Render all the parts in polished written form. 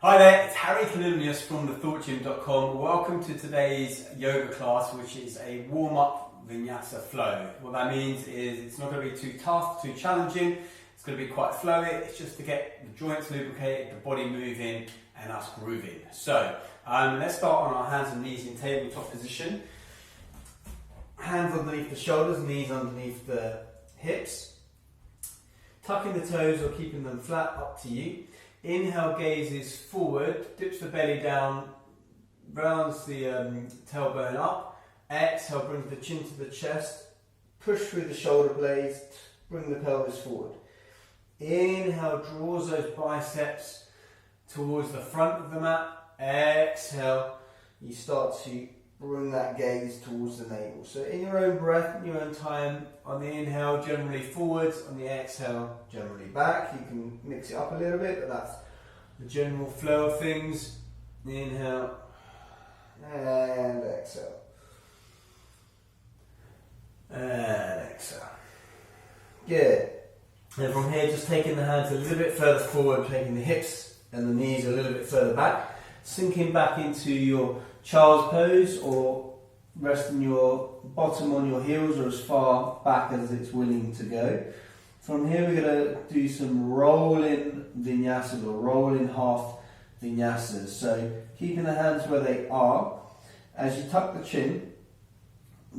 Hi there, it's Harry Kalymnios from thethoughtgym.com. Welcome to today's yoga class, which is a warm-up Vinyasa flow. What that means is it's not going to be too tough, too challenging. It's going to be quite flowy. It's just to get the joints lubricated, the body moving, and us grooving. So let's start on our hands and knees in tabletop position. Hands underneath the shoulders, knees underneath the hips. Tucking the toes or keeping them flat, up to you. Inhale, gazes forward, dips the belly down, rounds the tailbone up. Exhale, brings the chin to the chest, push through the shoulder blades, bring the pelvis forward. Inhale, draws those biceps towards the front of the mat. Exhale, you start to bring that gaze towards the navel. So in your own breath, in your own time, on the inhale, generally forwards, on the exhale, generally back. You can mix it up a little bit, but that's the general flow of things. Inhale, and exhale. And exhale. Good. And from here, just taking the hands a little bit further forward, taking the hips and the knees a little bit further back, sinking back into your child's pose, or resting your bottom on your heels or as far back as it's willing to go. From here we're going to do some rolling vinyasas or rolling half vinyasas. So keeping the hands where they are, as you tuck the chin,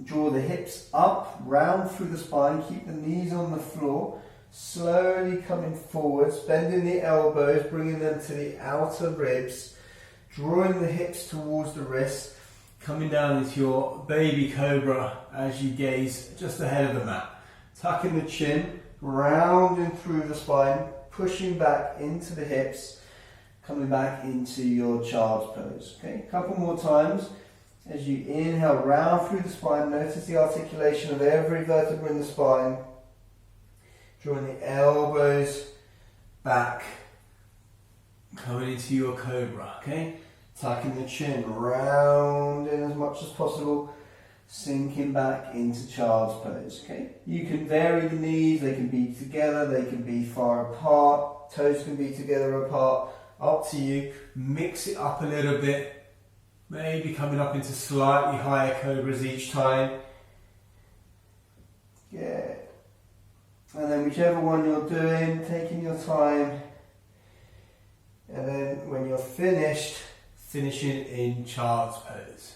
draw the hips up, round through the spine, keep the knees on the floor, slowly coming forwards, bending the elbows, bringing them to the outer ribs, drawing the hips towards the wrists, coming down into your baby cobra as you gaze just ahead of the mat. Tucking the chin, rounding through the spine, pushing back into the hips, coming back into your child's pose. Okay, a couple more times. As you inhale, round through the spine, notice the articulation of every vertebra in the spine, drawing the elbows back, coming into your cobra, okay? Tucking the chin, rounding as much as possible, sinking back into child's pose, okay? You can vary the knees, they can be together, they can be far apart, toes can be together, apart, up to you. Mix it up a little bit, maybe coming up into slightly higher cobras each time. Good. And then whichever one you're doing, taking your time, and then when you're finished, finishing in child's pose.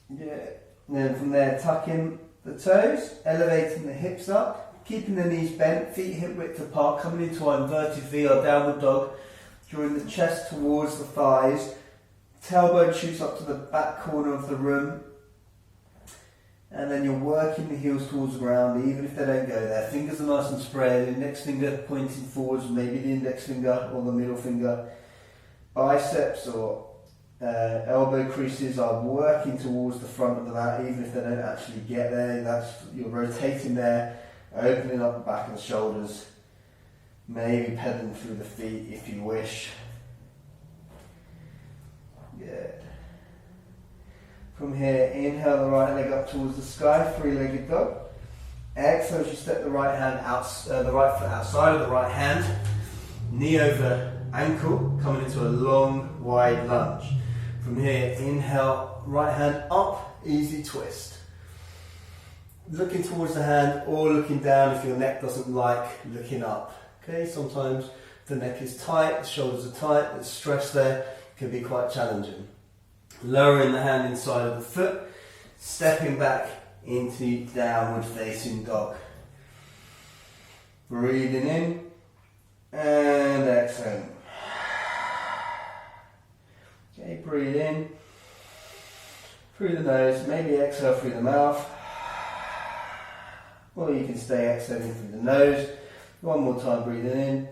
Yeah. And then from there, tucking the toes, elevating the hips up, keeping the knees bent, feet hip width apart, coming into our inverted V or downward dog, drawing the chest towards the thighs, tailbone shoots up to the back corner of the room, and then you're working the heels towards the ground, even if they don't go there. Fingers are nice and spread, index finger pointing forwards, maybe the index finger or the middle finger. Biceps or elbow creases are working towards the front of the mat, even if they don't actually get there. You're rotating there, opening up the back of the shoulders, maybe pedaling through the feet if you wish. Good. From here, inhale the right leg up towards the sky, three-legged dog. Exhale as you step the right foot outside of the right hand, knee over ankle, coming into a long, wide lunge. From here, inhale, right hand up, easy twist. Looking towards the hand or looking down if your neck doesn't like looking up. Okay, sometimes the neck is tight, the shoulders are tight, there's stress there, it can be quite challenging. Lowering the hand inside of the foot, stepping back into downward facing dog. Breathing in and exhaling. Okay, breathe in through the nose, maybe exhale through the mouth, or you can stay exhaling through the nose. One more time, breathing in.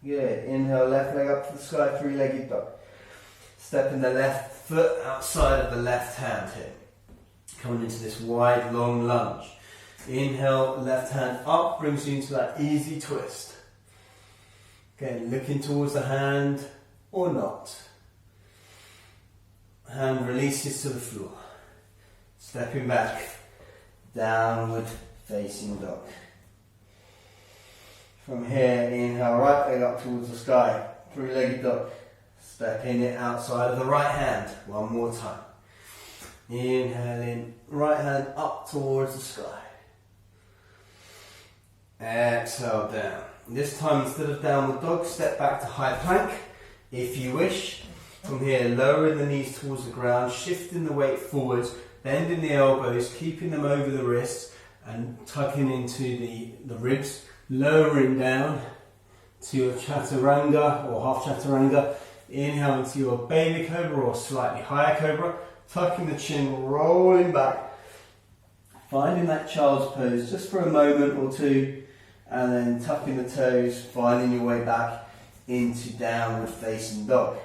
Good. Inhale, left leg up to the sky, three-legged dog. Stepping the left foot outside of the left hand here. Coming into this wide, long lunge. Inhale, left hand up, brings you into that easy twist. Again, looking towards the hand or not. Hand releases to the floor. stepping back, downward facing dog. From here, inhale, right leg up towards the sky, three-legged dog. Stepping it outside of the right hand, one more time. Inhale in, right hand up towards the sky. Exhale down. This time, instead of downward dog, step back to high plank, if you wish. From here, lowering the knees towards the ground, shifting the weight forwards, bending the elbows, keeping them over the wrists, and tucking into the ribs, lowering down to your Chaturanga or half Chaturanga. Inhale into your baby cobra or slightly higher cobra, tucking the chin, rolling back, finding that child's pose just for a moment or two, and then tucking the toes, finding your way back into downward facing dog.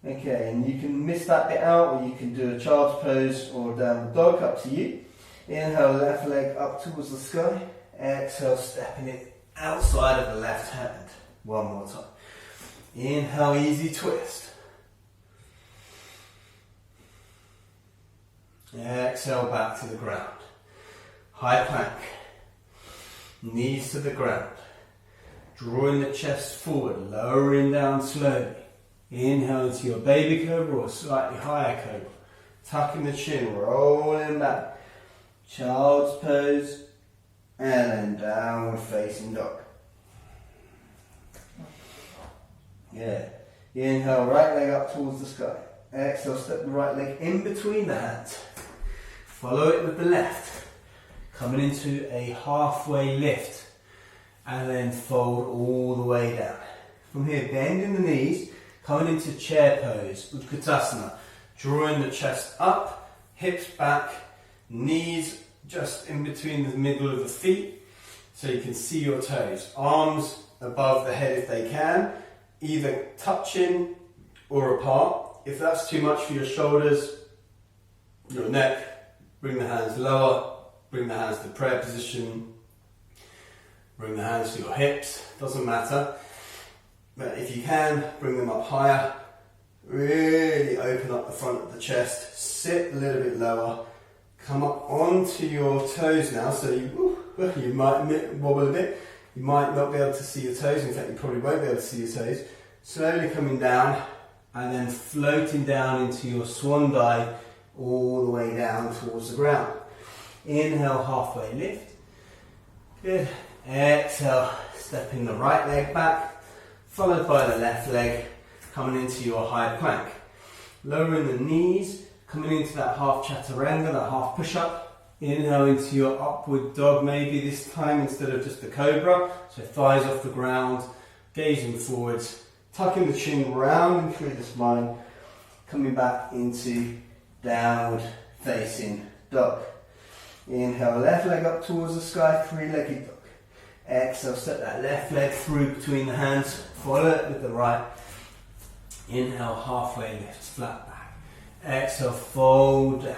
Okay, and you can miss that bit out, or you can do a child's pose or downward dog, up to you. Inhale, left leg up towards the sky. Exhale, stepping it outside of the left hand. One more time. Inhale, easy twist. Exhale, back to the ground. High plank. Knees to the ground. Drawing the chest forward, lowering down slowly. Inhale into your baby cobra or slightly higher cobra. Tucking the chin, rolling back. Child's pose. And then downward facing dog. Yeah. Inhale, right leg up towards the sky. Exhale, step the right leg in between the hands. Follow it with the left. Coming into a halfway lift. And then fold all the way down. From here, bending the knees, coming into chair pose with Katasana. Drawing the chest up, hips back, knees just in between the middle of the feet so you can see your toes. Arms above the head if they can, either touching or apart. If that's too much for your shoulders, your neck, bring the hands lower, bring the hands to prayer position, bring the hands to your hips, doesn't matter. But if you can, bring them up higher, really open up the front of the chest, sit a little bit lower, come up onto your toes now, so you might wobble a bit, you might not be able to see your toes, in fact you probably won't be able to see your toes. Slowly coming down and then floating down into your swan dive all the way down towards the ground. Inhale, halfway lift. Good. Exhale, stepping the right leg back, followed by the left leg, coming into your high plank. Lowering the knees, coming into that half Chaturanga, that half push-up. Inhale into your upward dog maybe this time instead of just the cobra. So thighs off the ground, gazing forwards, tucking the chin round and through the spine, coming back into downward facing dog. Inhale, left leg up towards the sky, three-legged dog. Exhale, step that left leg through between the hands, follow it with the right. Inhale, halfway lift, flat back. Exhale, fold down.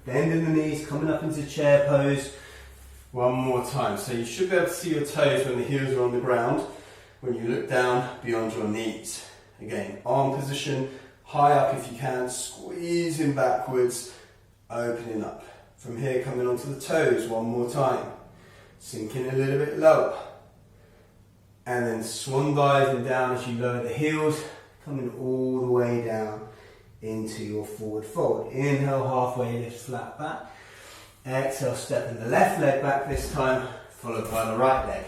Bending the knees, coming up into chair pose. One more time. So you should be able to see your toes when the heels are on the ground. When you look down beyond your knees. Again, arm position, high up if you can, squeezing backwards, opening up. From here, coming onto the toes one more time. Sinking a little bit lower. And then swan diving down as you lower the heels, coming all the way down into your forward fold. Inhale, halfway lift, flat back. Exhale, stepping the left leg back this time, followed by the right leg.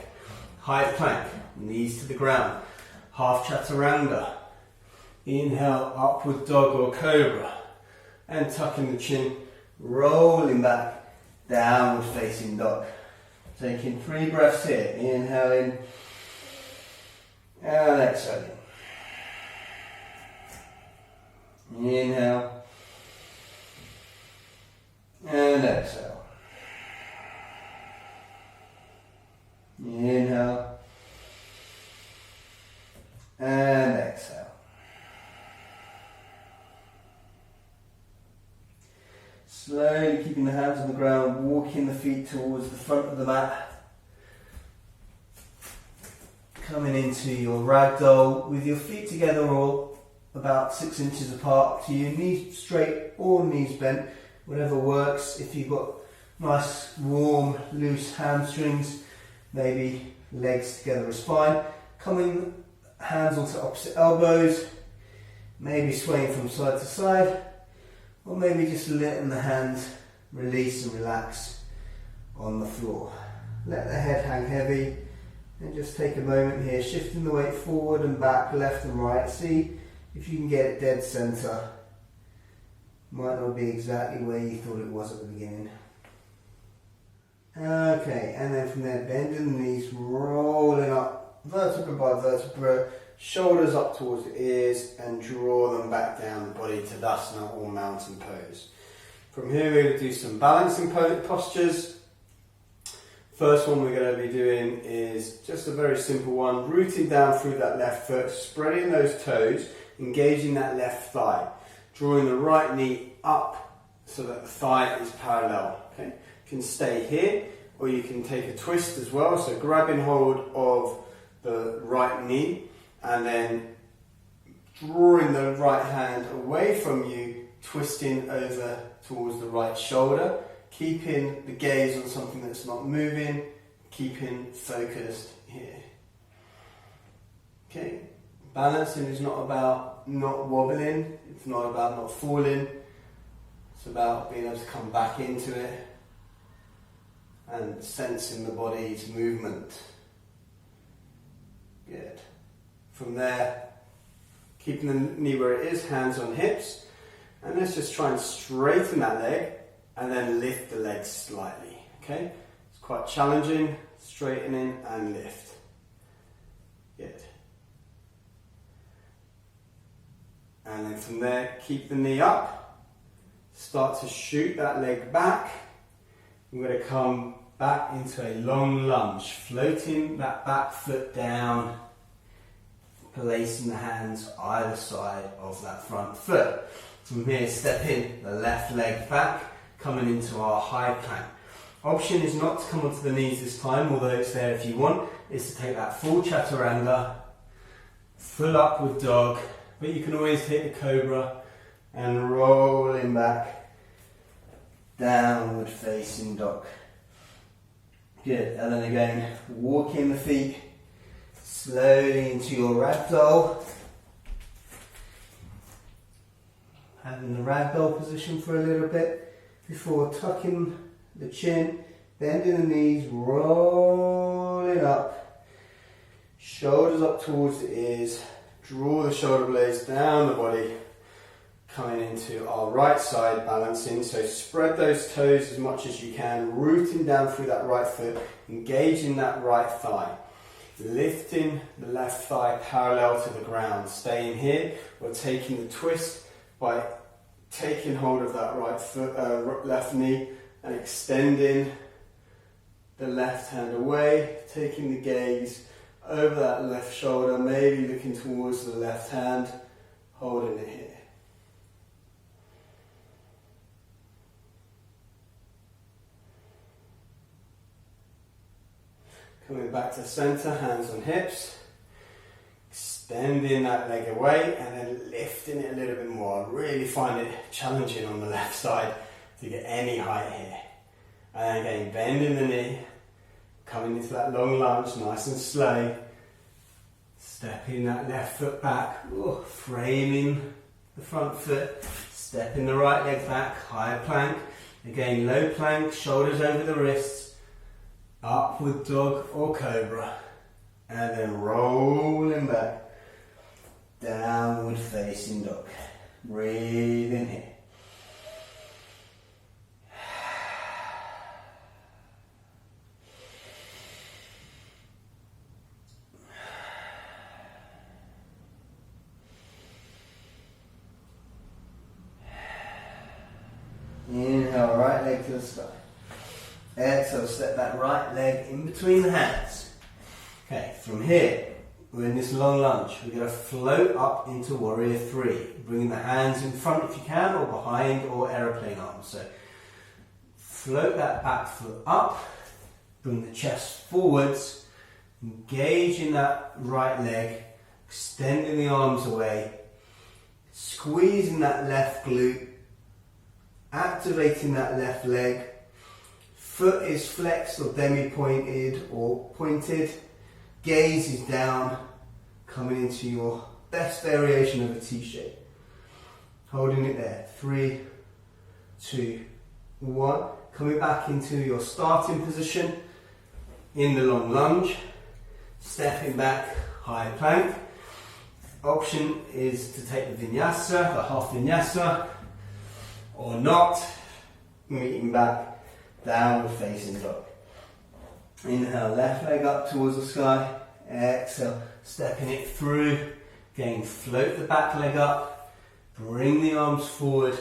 High plank, knees to the ground. Half Chaturanga. Inhale, upward dog or cobra. And tucking the chin, rolling back, downward facing dog. Taking 3 breaths here. Inhaling and exhaling. Inhale and exhale. Inhale and exhale. Slowly keeping the hands on the ground, walking the feet towards the front of the mat. Coming into your ragdoll with your feet together or about 6 inches apart to you, knees straight or knees bent, whatever works. If you've got nice, warm, loose hamstrings, maybe legs together is fine. Coming hands onto opposite elbows, maybe swaying from side to side, or maybe just letting the hands release and relax on the floor. Let the head hang heavy and just take a moment here, shifting the weight forward and back, left and right. See if you can get it dead center. Might not be exactly where you thought it was at the beginning. Okay, and then from there, bending the knees, rolling up, vertebra by vertebra, shoulders up towards the ears, and draw them back down the body, Tadasana or mountain pose. From here, we're going to do some balancing postures. First one we're going to be doing is just a very simple one, rooting down through that left foot, spreading those toes, engaging that left thigh, drawing the right knee up so that the thigh is parallel. Okay, you can stay here, or you can take a twist as well, so grabbing hold of the right knee and then drawing the right hand away from you, twisting over towards the right shoulder, keeping the gaze on something that's not moving, keeping focused here. Okay, balancing is not about not wobbling, it's not about not falling, it's about being able to come back into it and sensing the body's movement. Good. From there, keeping the knee where it is, hands on hips, and let's just try and straighten that leg and then lift the legs slightly. Okay, it's quite challenging, straightening and lift. Good. And then from there, keep the knee up, start to shoot that leg back. We're going to come back into a long lunge, floating that back foot down, placing the hands either side of that front foot. From here, stepping the left leg back, coming into our high plank. Option is not to come onto the knees this time, although it's there if you want, is to take that full Chaturanga, full upward dog, but you can always take the Cobra and rolling back, downward facing dog. Good, and then again, walking the feet slowly into your ragdoll. Having the ragdoll position for a little bit before tucking the chin, bending the knees, rolling up, shoulders up towards the ears, draw the shoulder blades down the body, coming into our right side balancing, so spread those toes as much as you can, rooting down through that right foot, engaging that right thigh, lifting the left thigh parallel to the ground, staying here, we're taking the twist by taking hold of that right foot, left knee and extending the left hand away, taking the gaze over that left shoulder, maybe looking towards the left hand, holding it here. Coming back to center, hands on hips, extending that leg away and then lifting it a little bit more. I really find it challenging on the left side to get any height here. And again, bending the knee, coming into that long lunge, nice and slow. Stepping that left foot back, framing the front foot, stepping the right leg back, higher plank. Again, low plank, shoulders over the wrists, upward dog or cobra. And then rolling back, downward facing dog. Breathe in here. Inhale, right leg to the sky. Exhale, step that right leg in between the hands. Okay, from here, we're in this long lunge. We're going to float up into Warrior 3, bringing the hands in front if you can, or behind, or aeroplane arms. So, float that back foot up, bring the chest forwards, engage in that right leg, extending the arms away, Squeezing that left glute, activating that left leg. Foot is flexed or demi-pointed or pointed. Gaze is down, coming into your best variation of a T shape. Holding it there. 3, 2, 1. Coming back into your starting position in the long lunge. Stepping back, high plank. Option is to take the Vinyasa, the half Vinyasa, or not. Meeting back, downward facing dog. Inhale, left leg up towards the sky. Exhale, stepping it through. Again, float the back leg up. Bring the arms forward.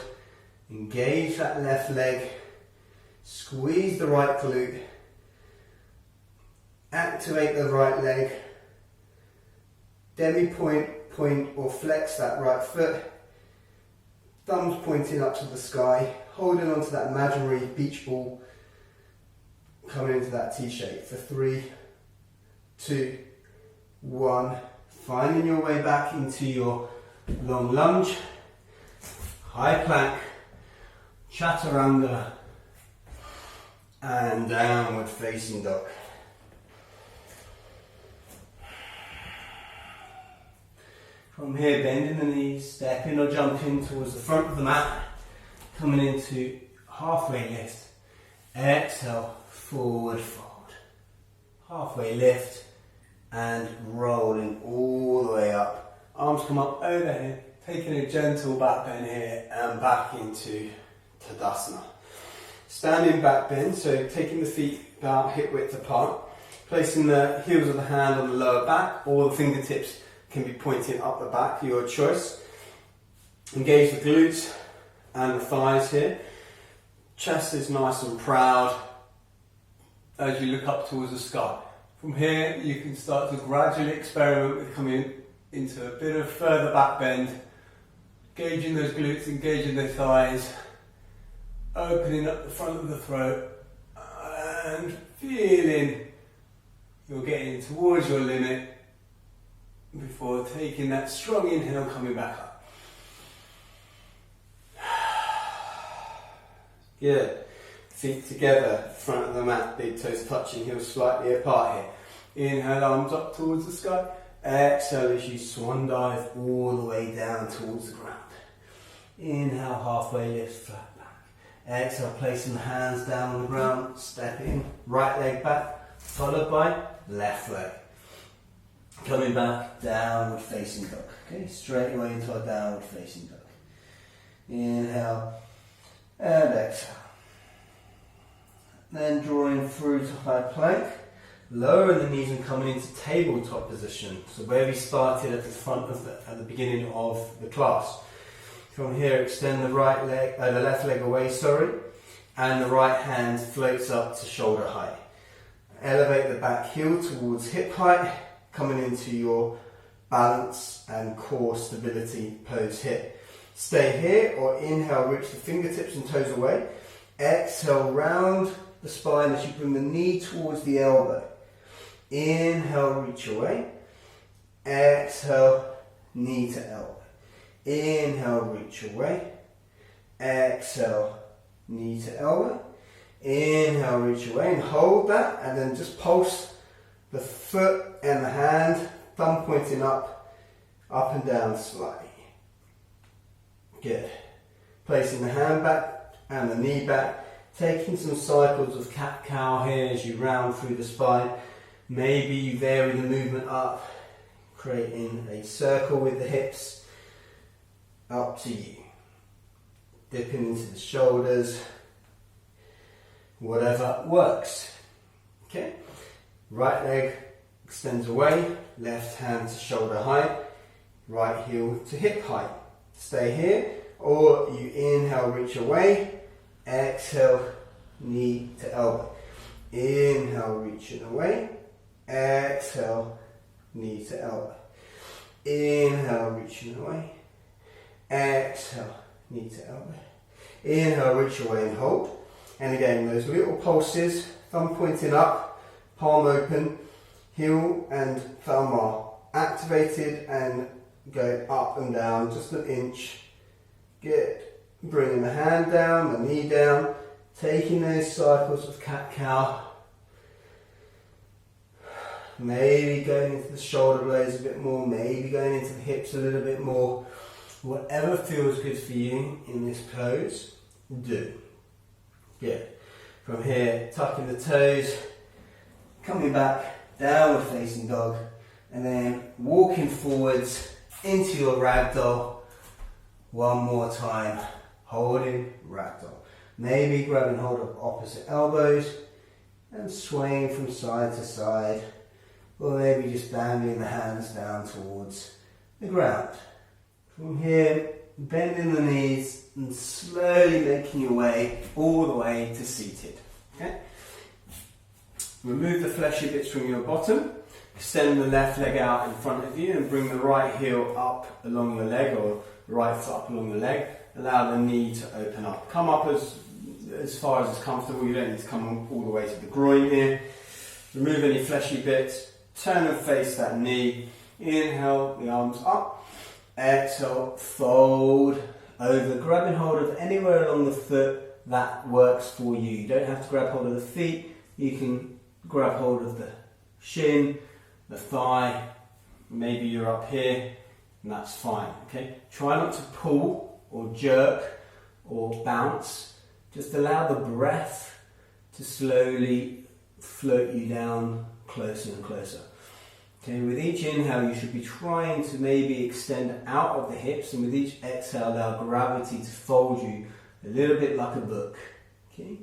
Engage that left leg. Squeeze the right glute. Activate the right leg. Demi-point, point or flex that right foot. Thumbs pointing up to the sky. Holding onto that imaginary beach ball. Coming into that T shape for 3, 2, 1. Finding your way back into your long lunge. High plank. Chaturanga. And downward facing dog. From here, bending the knees, stepping or jumping towards the front of the mat, coming into halfway lift. Exhale, forward fold. Halfway lift and rolling all the way up. Arms come up overhead, taking a gentle back bend here and back into Katasana. Standing back bend, so taking the feet about hip width apart, placing the heels of the hand on the lower back, or the fingertips can be pointing up the back, your choice. Engage the glutes and the thighs here. Chest is nice and proud as you look up towards the sky. From here you can start to gradually experiment with coming into a bit of further back bend, engaging those glutes, engaging the thighs, opening up the front of the throat and feeling you're getting towards your limit before taking that strong inhale, coming back up. Good. Feet together, front of the mat, big toes touching, heels slightly apart here. Inhale, arms up towards the sky. Exhale as you swan dive all the way down towards the ground. Inhale, halfway lift, flat back. Exhale, placing the hands down on the ground, stepping, right leg back, followed by left leg. Coming back, downward facing dog. Okay, straight away into our downward facing dog. Inhale and exhale. Then drawing through to high plank, lowering the knees and coming into tabletop position. So where we started at the front of at the beginning of the class. From here, extend the right leg, the left leg away, and the right hand floats up to shoulder height. Elevate the back heel towards hip height, coming into your balance and core stability pose here. Stay here or inhale, reach the fingertips and toes away. Exhale, round the spine as you bring the knee towards the elbow. Inhale, reach away. Exhale, knee to elbow. Inhale, reach away. Exhale, knee to elbow. Inhale, reach away and hold that, and then just pulse the foot and the hand, thumb pointing up and down slightly. Good. Placing the hand back and the knee back, taking some cycles of cat-cow here as you round through the spine. Maybe you vary the movement up, creating a circle with the hips. Up to you. Dipping into the shoulders, whatever works. Okay. Right leg extends away, left hand to shoulder height, right heel to hip height. Stay here, or you inhale, reach away, exhale, knee to elbow. Inhale, reaching away, exhale, knee to elbow. Inhale, reaching away, exhale, knee to elbow. Inhale, reach away and hold. And again, those little pulses, thumb pointing up, palm open, heel and thumb are activated and go up and down just an inch. Good. Bringing the hand down, the knee down, taking those cycles of cat-cow. Maybe going into the shoulder blades a bit more, maybe going into the hips a little bit more. Whatever feels good for you in this pose, do. Good. From here, tucking the toes, coming back, downward facing dog, and then walking forwards into your ragdoll. One more time, holding ragdoll. Maybe grabbing hold of opposite elbows and swaying from side to side, or maybe just dangling the hands down towards the ground. From here, bending the knees and slowly making your way all the way to seated. Okay? Remove the fleshy bits from your bottom. Extend the left leg out in front of you and bring the right heel up along your leg, or right foot up along the leg. Allow the knee to open up. Come up as far as is comfortable. You don't need to come all the way to the groin here. Remove any fleshy bits. Turn and face that knee. Inhale, the arms up. Exhale, fold over. Grabbing hold of anywhere along the foot that works for you. You don't have to grab hold of the feet. You can grab hold of the shin, the thigh. Maybe you're up here, and that's fine. Okay. Try not to pull or jerk or bounce. Just allow the breath to slowly float you down closer and closer. Okay, with each inhale you should be trying to maybe extend out of the hips, and with each exhale allow gravity to fold you a little bit like a book. Okay.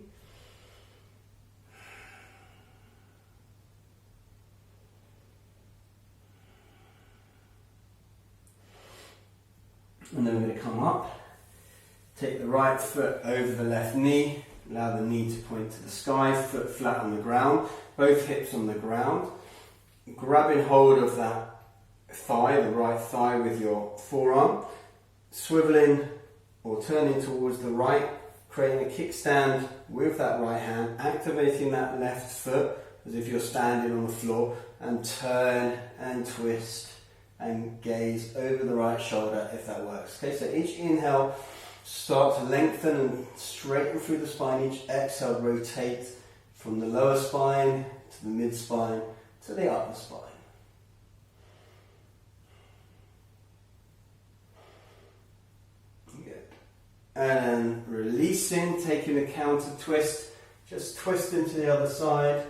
And then we're going to come up, take the right foot over the left knee, allow the knee to point to the sky, foot flat on the ground, both hips on the ground. Grabbing hold of that thigh, the right thigh, with your forearm, swiveling or turning towards the right, creating a kickstand with that right hand, activating that left foot as if you're standing on the floor, and turn and twist and gaze over the right shoulder if that works. Okay, so each inhale, start to lengthen and straighten through the spine. Each exhale, rotate from the lower spine to the mid spine to the upper spine. Good. And releasing, taking a counter twist, just twisting to the other side.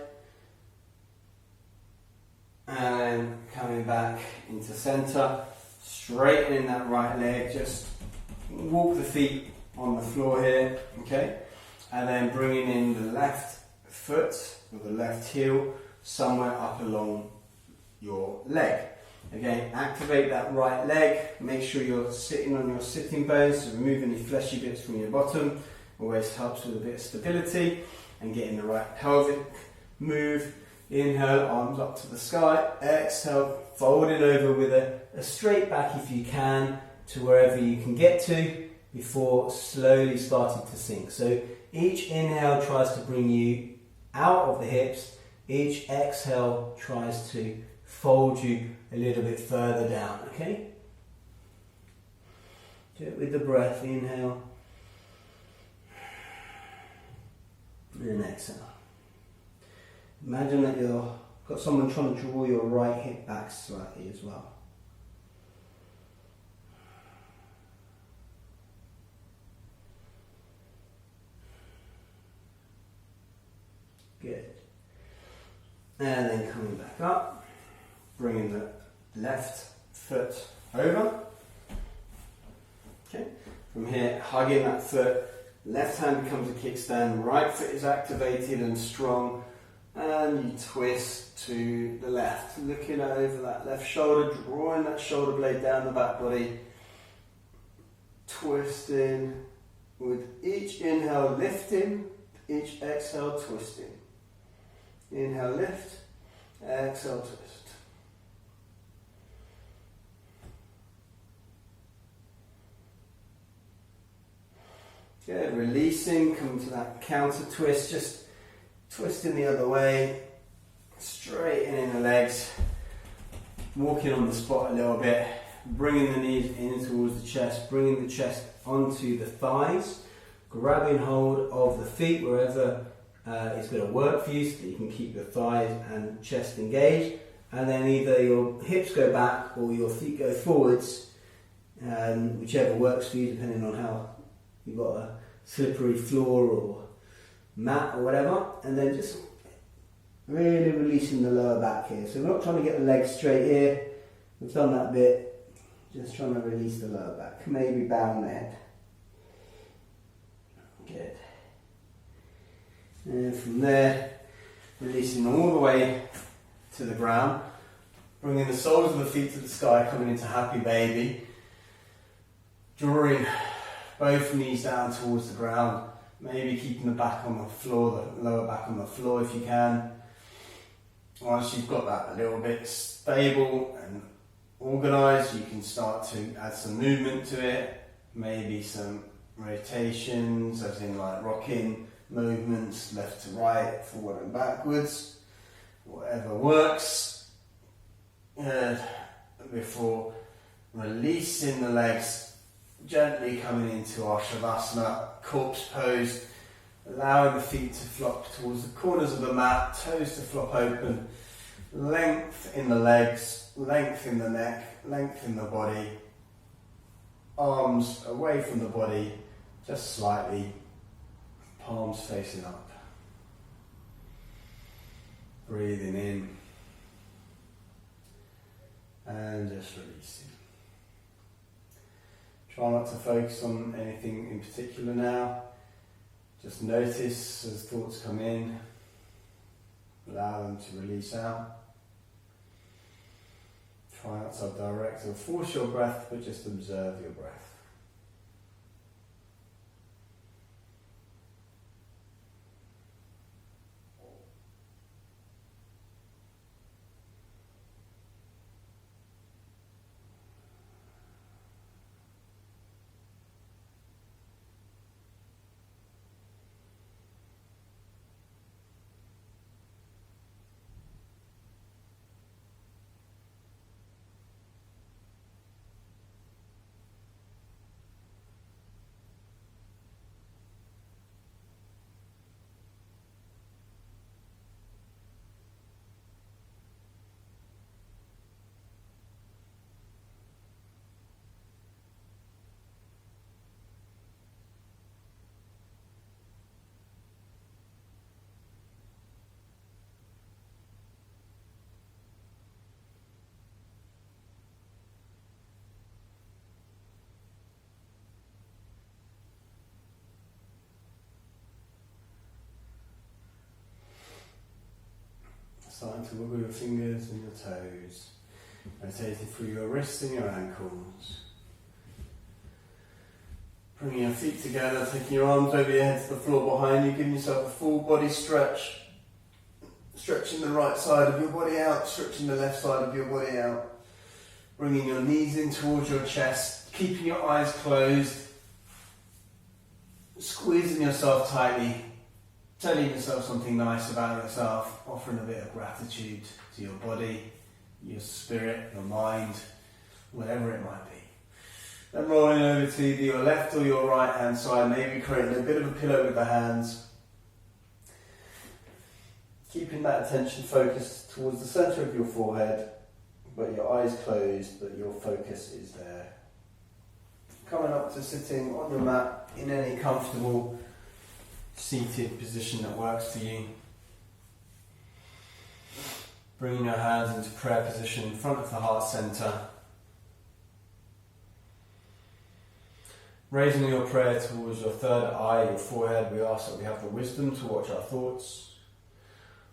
And coming back into centre, straightening that right leg, just walk the feet on the floor here, okay? And then bringing in the left foot or the left heel somewhere up along your leg. Again, activate that right leg, make sure you're sitting on your sitting bones, so remove any fleshy bits from your bottom, always helps with a bit of stability, and getting the right pelvic move. Inhale, arms up to the sky. Exhale, fold it over with a straight back if you can to wherever you can get to before slowly starting to sink. So each inhale tries to bring you out of the hips. Each exhale tries to fold you a little bit further down, okay? Do it with the breath. Inhale and exhale. Imagine that you've got someone trying to draw your right hip back slightly as well. Good. And then coming back up, bringing the left foot over. Okay. From here, hugging that foot, left hand becomes a kickstand, right foot is activated and strong. And you twist to the left, looking over that left shoulder, drawing that shoulder blade down the back body, twisting with each inhale, lifting, each exhale, twisting. Inhale, lift, exhale, twist. Good, releasing, come to that counter twist, just twisting the other way, straightening the legs, walking on the spot a little bit, bringing the knees in towards the chest, bringing the chest onto the thighs, grabbing hold of the feet wherever it's going to work for you so that you can keep your thighs and chest engaged, and then either your hips go back or your feet go forwards, whichever works for you depending on how you've got a slippery floor or mat or whatever, and then just really releasing the lower back here. So we're not trying to get the legs straight here, we've done that bit, just trying to release the lower back, maybe bow the head. Good. And from there, releasing them all the way to the ground, bringing the soles of the feet to the sky, coming into happy baby, drawing both knees down towards the ground, maybe keeping the back on the floor, the lower back on the floor if you can. Once you've got that a little bit stable and organised, you can start to add some movement to it, maybe some rotations, as in like rocking movements, left to right, forward and backwards, whatever works, before releasing the legs, gently coming into our Shavasana, corpse pose, allowing the feet to flop towards the corners of the mat, toes to flop open, length in the legs, length in the neck, length in the body, arms away from the body, just slightly, palms facing up. Breathing in and just releasing. Try not to focus on anything in particular now. Just notice as thoughts come in, allow them to release out. Try not to direct or force your breath, but just observe your breath. Starting to wiggle your fingers and your toes, rotating through your wrists and your ankles. Bringing your feet together, taking your arms over your head to the floor behind you, giving yourself a full body stretch. Stretching the right side of your body out, stretching the left side of your body out. Bringing your knees in towards your chest, keeping your eyes closed. Squeezing yourself tightly. Telling yourself something nice about yourself, offering a bit of gratitude to your body, your spirit, your mind, whatever it might be. Then rolling over to either your left or your right hand side, maybe creating a bit of a pillow with the hands. Keeping that attention focused towards the centre of your forehead, but your eyes closed, but your focus is there. Coming up to sitting on your mat in any comfortable seated position that works for you. Bringing your hands into prayer position in front of the heart centre. Raising your prayer towards your third eye, your forehead, we ask that we have the wisdom to watch our thoughts.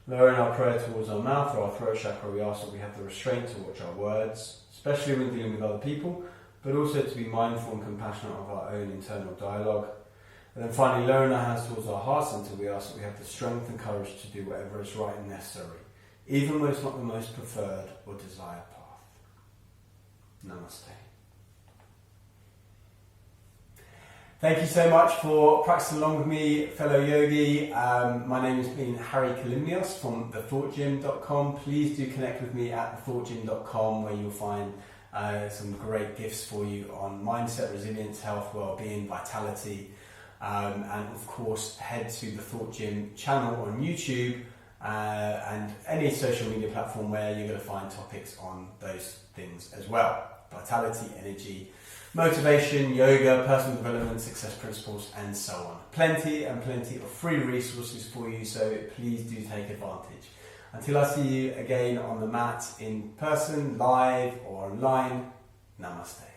Lowering our prayer towards our mouth or our throat chakra, we ask that we have the restraint to watch our words, especially when dealing with other people, but also to be mindful and compassionate of our own internal dialogue. And then finally, lowering our hands towards our heart centre, we ask that we have the strength and courage to do whatever is right and necessary, even when it's not the most preferred or desired path. Namaste. Thank you so much for practicing along with me, fellow yogi. My name has been Harry Kalymnios from thethoughtgym.com. Please do connect with me at thethoughtgym.com, where you'll find Some great gifts for you on mindset, resilience, health, well-being, vitality. And of course, head to the Thought Gym channel on YouTube and any social media platform where you're going to find topics on those things as well. Vitality, energy, motivation, yoga, personal development, success principles, and so on. Plenty and plenty of free resources for you, so please do take advantage. Until I see you again on the mat in person, live or online, namaste.